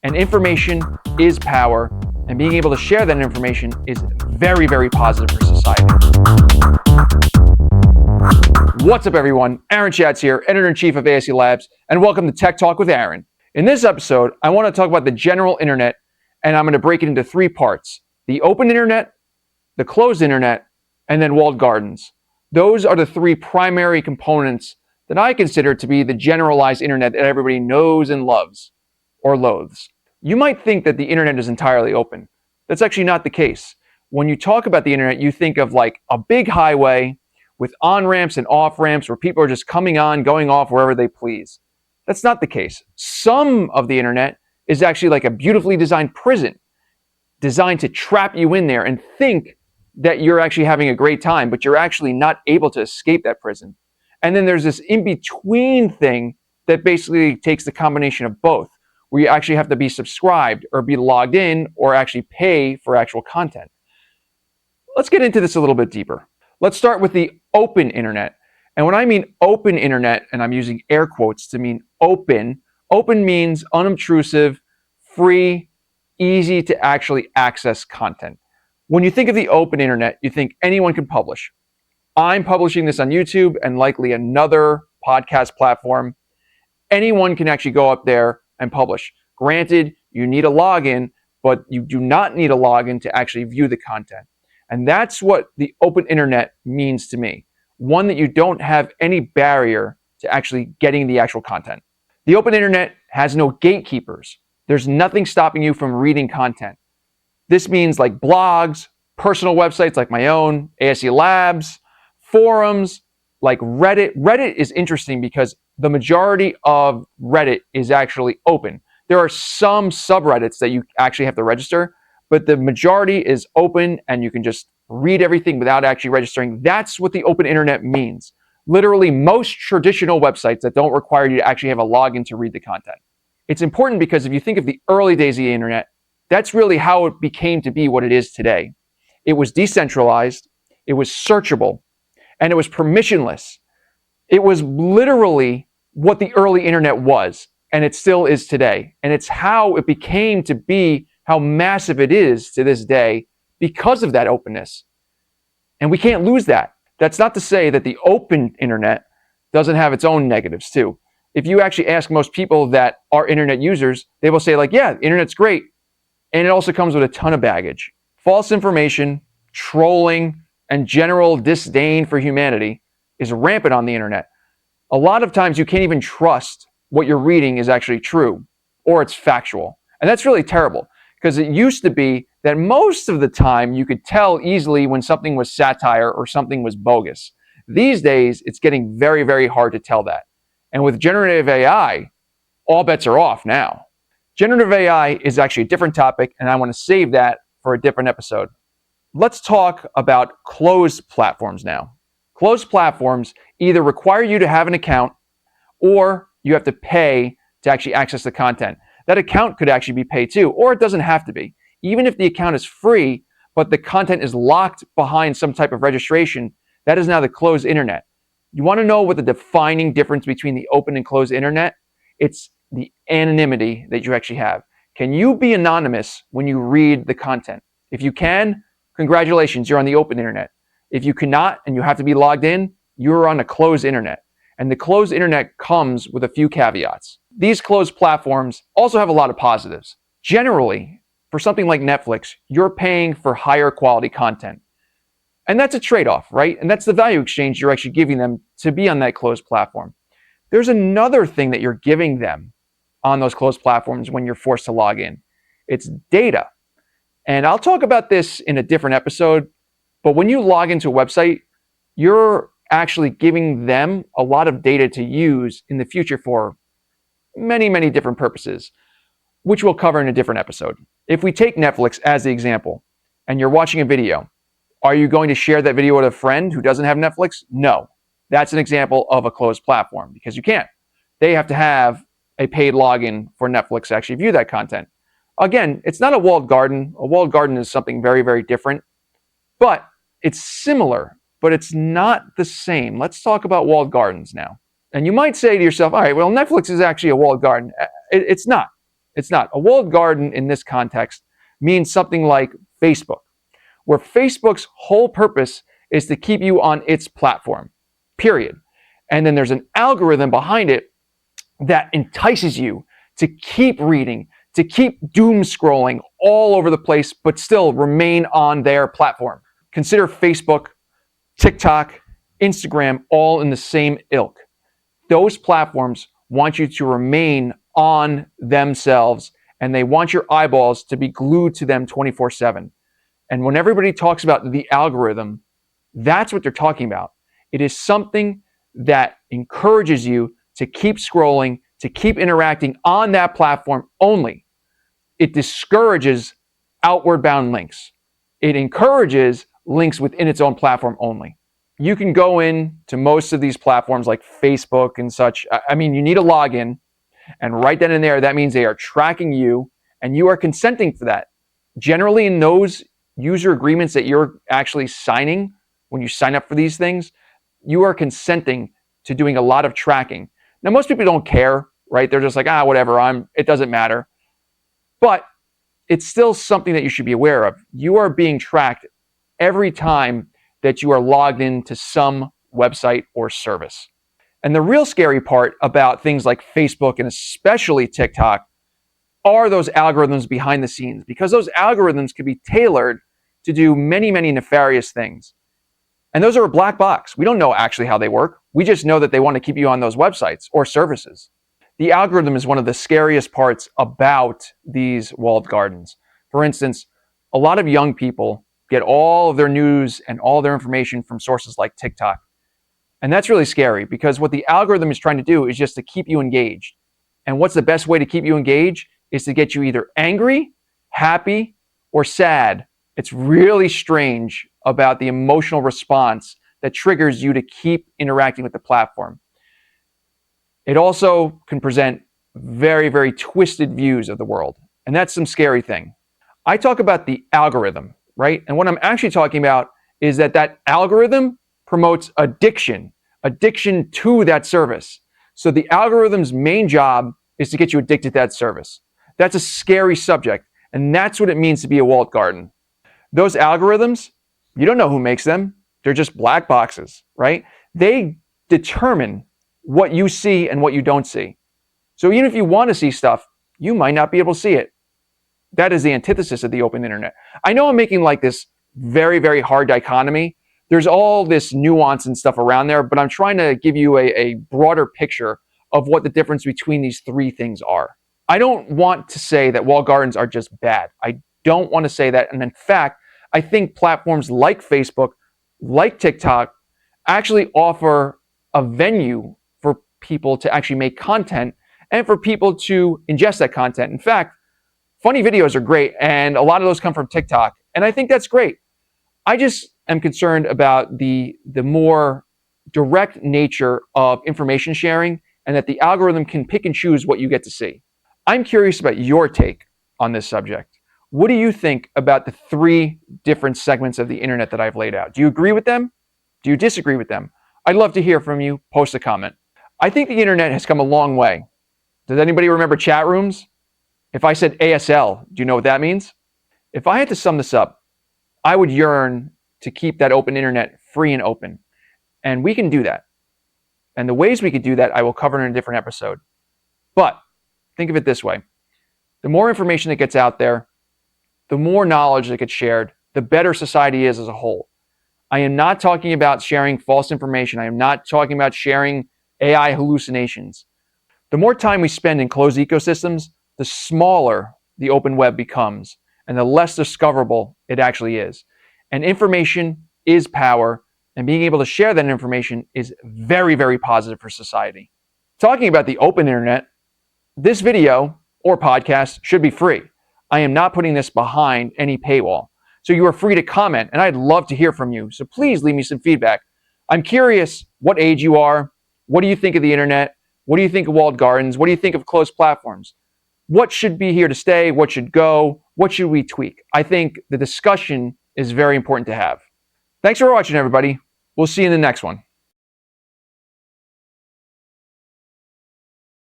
And information is power, and being able to share that information is very, very positive for society. What's up, everyone? Aron Schatz here, Editor-in-Chief of ASE Labs, and welcome to Tech Talk with Aron. In this episode, I want to talk about the general internet, and I'm going to break it into three parts: the open internet, the closed internet, and then walled gardens. Those are the three primary components that I consider to be the generalized internet that everybody knows and loves, or loathes. You might think that the internet is entirely open. That's actually not the case. When you talk about the internet, you think of like a big highway with on-ramps and off-ramps where people are just coming on, going off wherever they please. That's not the case. Some of the internet is actually like a beautifully designed prison, designed to trap you in there and think that you're actually having a great time, but you're actually not able to escape that prison. And then there's this in-between thing that basically takes the combination of both, where you actually have to be subscribed or be logged in or actually pay for actual content. Let's get into this a little bit deeper. Let's start with the open internet. And when I mean open internet, and I'm using air quotes to mean open means unobtrusive, free, easy to actually access content. When you think of the open internet, you think anyone can publish. I'm publishing this on YouTube and likely another podcast platform. Anyone can actually go up there and publish. Granted, you need a login, but you do not need a login to actually view the content. And that's what the open internet means to me. One that you don't have any barrier to actually getting the actual content. The open internet has no gatekeepers. There's nothing stopping you from reading content. This means like blogs, personal websites like my own, ASE Labs, forums like Reddit. Reddit is interesting because the majority of Reddit is actually open. There are some subreddits that you actually have to register, but the majority is open and you can just read everything without actually registering. That's what the open internet means. Literally, most traditional websites that don't require you to actually have a login to read the content. It's important because if you think of the early days of the internet, that's really how it became to be what it is today. It was decentralized, it was searchable, and it was permissionless. It was literally what the early internet was, and it still is today. And it's how it became to be how massive it is to this day because of that openness. And we can't lose that. That's not to say that the open internet doesn't have its own negatives too. If you actually ask most people that are internet users, they will say like, yeah, the internet's great. And it also comes with a ton of baggage. False information, trolling, and general disdain for humanity is rampant on the internet. A lot of times you can't even trust what you're reading is actually true or it's factual. And that's really terrible because it used to be that most of the time you could tell easily when something was satire or something was bogus. These days, it's getting very, very hard to tell that. And with generative AI, all bets are off now. Generative AI is actually a different topic, and I want to save that for a different episode. Let's talk about closed platforms now. Closed platforms either require you to have an account or you have to pay to actually access the content. That account could actually be paid too, or it doesn't have to be. Even if the account is free, but the content is locked behind some type of registration, that is now the closed internet. You want to know what the defining difference between the open and closed internet? It's the anonymity that you actually have. Can you be anonymous when you read the content? If you can, congratulations, you're on the open internet. If you cannot and you have to be logged in, you're on a closed internet. And the closed internet comes with a few caveats. These closed platforms also have a lot of positives. Generally, for something like Netflix, you're paying for higher quality content. And that's a trade-off, right? And that's the value exchange you're actually giving them to be on that closed platform. There's another thing that you're giving them on those closed platforms when you're forced to log in. It's data. And I'll talk about this in a different episode, but when you log into a website, you're actually giving them a lot of data to use in the future for many, many different purposes, which we'll cover in a different episode. If we take Netflix as the example, and you're watching a video, are you going to share that video with a friend who doesn't have Netflix? No. That's an example of a closed platform because you can't. They have to have a paid login for Netflix to actually view that content. Again, it's not a walled garden. A walled garden is something very, very different, but it's similar, but it's not the same. Let's talk about walled gardens now. And you might say to yourself, all right, well, Netflix is actually a walled garden. It's not. It's not. A walled garden in this context means something like Facebook, where Facebook's whole purpose is to keep you on its platform, period. And then there's an algorithm behind it that entices you to keep reading, to keep doom scrolling all over the place, but still remain on their platform. Consider Facebook, TikTok, Instagram, all in the same ilk. Those platforms want you to remain on themselves, and they want your eyeballs to be glued to them 24/7. And when everybody talks about the algorithm, that's what they're talking about. It is something that encourages you to keep scrolling, to keep interacting on that platform only. It discourages outward bound links. It encourages links within its own platform only. You can go in to most of these platforms like Facebook and such. I mean, you need a login, and right then and there, that means they are tracking you and you are consenting to that. Generally, in those user agreements that you're actually signing, when you sign up for these things, you are consenting to doing a lot of tracking. Now, most people don't care, right? They're just like, whatever, it doesn't matter. But it's still something that you should be aware of. You are being tracked every time that you are logged into some website or service. And the real scary part about things like Facebook and especially TikTok are those algorithms behind the scenes, because those algorithms can be tailored to do many, many nefarious things. And those are a black box. We don't know actually how they work. We just know that they want to keep you on those websites or services. The algorithm is one of the scariest parts about these walled gardens. For instance, a lot of young people get all of their news and all their information from sources like TikTok. And that's really scary, because what the algorithm is trying to do is just to keep you engaged. And what's the best way to keep you engaged is to get you either angry, happy, or sad. It's really strange about the emotional response that triggers you to keep interacting with the platform. It also can present very, very twisted views of the world. And that's some scary thing. I talk about the algorithm, right? And what I'm actually talking about is that algorithm promotes addiction to that service. So the algorithm's main job is to get you addicted to that service. That's a scary subject. And that's what it means to be a walled garden. Those algorithms, you don't know who makes them. They're just black boxes, right? They determine what you see and what you don't see. So even if you want to see stuff, you might not be able to see it. That is the antithesis of the open internet. I know I'm making like this very, very hard dichotomy. There's all this nuance and stuff around there, but I'm trying to give you a broader picture of what the difference between these three things are. I don't want to say that walled gardens are just bad. I don't want to say that. And in fact, I think platforms like Facebook, like TikTok, actually offer a venue for people to actually make content and for people to ingest that content. In fact, funny videos are great, and a lot of those come from TikTok, and I think that's great. I just am concerned about the more direct nature of information sharing, and that the algorithm can pick and choose what you get to see. I'm curious about your take on this subject. What do you think about the three different segments of the internet that I've laid out? Do you agree with them? Do you disagree with them? I'd love to hear from you. Post a comment. I think the internet has come a long way. Does anybody remember chat rooms? If I said ASL, do you know what that means? If I had to sum this up, I would yearn to keep that open internet free and open. And we can do that. And the ways we could do that, I will cover in a different episode. But think of it this way. The more information that gets out there, the more knowledge that gets shared, the better society is as a whole. I am not talking about sharing false information. I am not talking about sharing AI hallucinations. The more time we spend in closed ecosystems, the smaller the open web becomes and the less discoverable it actually is. And information is power, and being able to share that information is very, very positive for society. Talking about the open internet, this video or podcast should be free. I am not putting this behind any paywall. So you are free to comment, and I'd love to hear from you. So please leave me some feedback. I'm curious what age you are. What do you think of the internet? What do you think of walled gardens? What do you think of closed platforms? What should be here to stay? What should go? What should we tweak? I think the discussion is very important to have. Thanks for watching, everybody. We'll see you in the next one.